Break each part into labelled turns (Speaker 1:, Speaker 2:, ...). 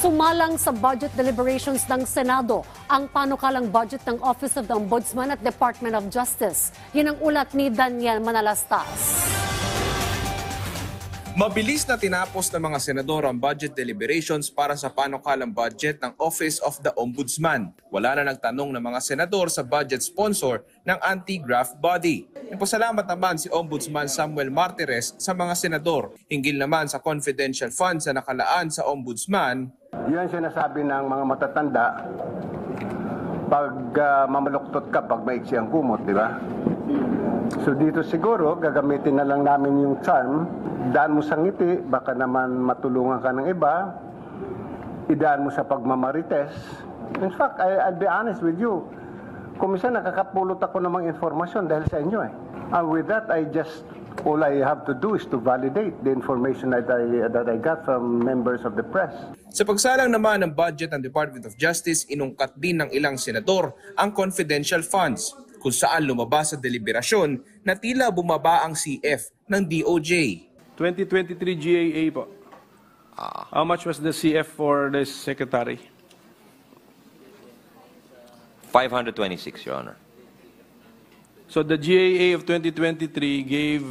Speaker 1: Sumalang sa budget deliberations ng Senado ang panukalang budget ng Office of the Ombudsman at Department of Justice. Yun ang ulat ni Daniel Manalastas.
Speaker 2: Mabilis na tinapos ng mga senador ang budget deliberations para sa panukalang budget ng Office of the Ombudsman. Wala na nagtanong ng mga senador sa budget sponsor ng anti-graft body. Nagpasalamat naman si Ombudsman Samuel Martires sa mga senador. Hinggil naman sa confidential funds na nakalaan sa Ombudsman.
Speaker 3: Yan sinasabi ng mga matatanda, pag mamaluktot ka, pag maiksi ang kumot, di ba? So dito siguro, gagamitin na lang namin yung charm, daan mo sa ngiti, baka naman matulungan ka ng iba, idaan mo sa pagmamarites. In fact, I'll be honest with you, kung minsan nakakapulot ako ng mga informasyon dahil sa inyo eh. And with that, all I have to do is to validate the information that I got from members of the press.
Speaker 2: Sa pagsalang naman ng budget ng Department of Justice, inungkat din ng ilang senador ang confidential funds, kung saan lumabas sa deliberasyon na tila bumaba ang CF ng DOJ.
Speaker 4: 2023 GAA po. How much was the CF for the secretary?
Speaker 5: 526, Your Honor.
Speaker 4: So the GAA of 2023 gave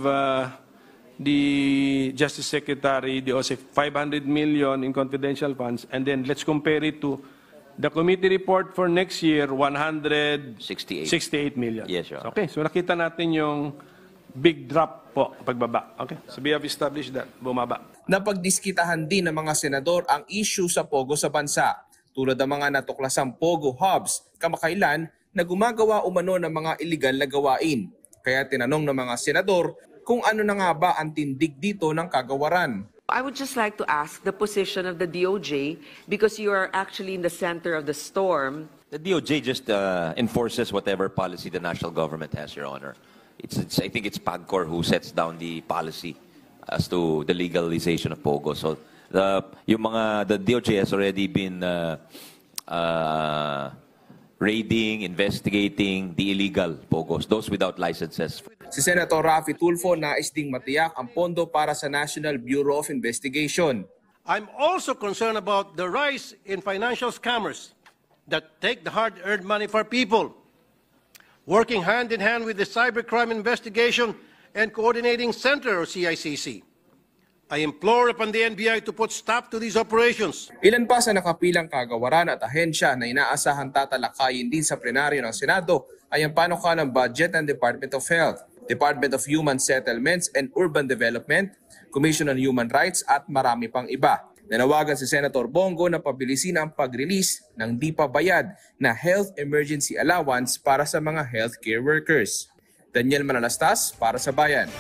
Speaker 4: the Justice Secretary the 500 million in confidential funds, and then let's compare it to the committee report for next year, 168 million.
Speaker 5: Yes, Your Honor.
Speaker 4: Okay, so nakita natin yung big drop po, pagbaba. Okay, so we have established that, bumaba.
Speaker 2: Napagdiskitahan din ng mga senador ang issue sa Pogo sa bansa, tulad ng mga natuklasang Pogo hubs kamakailan na gumagawa umano ng mga iligal na gawain. Kaya tinanong ng mga senador kung ano na nga ba ang tindig dito ng kagawaran.
Speaker 6: I would just like to ask the position of the DOJ, because you are actually in the center of the storm.
Speaker 5: The DOJ just enforces whatever policy the national government has, Your Honor. I think it's PAGCOR who sets down the policy as to the legalization of Pogo. So the DOJ has already been raiding, investigating the illegal Pogos, those without licenses.
Speaker 2: Si Senator Raffy Tulfo nais ding matiyak ang pondo para sa National Bureau of Investigation.
Speaker 7: I'm also concerned about the rise in financial scammers that take the hard-earned money for people, working hand in hand with the Cybercrime Investigation and Coordinating Center, or CICC. I implore upon the NBI to put stop to these operations.
Speaker 2: Ilan pa sa nakapilang kagawaran at ahensya na inaasahan tatalakayin din sa plenaryo ng Senado ay ang panukalang budget ng Department of Health, Department of Human Settlements and Urban Development, Commission on Human Rights at marami pang iba. Nanawagan si Senator Bongo na pabilisin ang pag-release ng di pa bayad na health emergency allowance para sa mga healthcare workers. Daniel Manalastas para sa Bayan.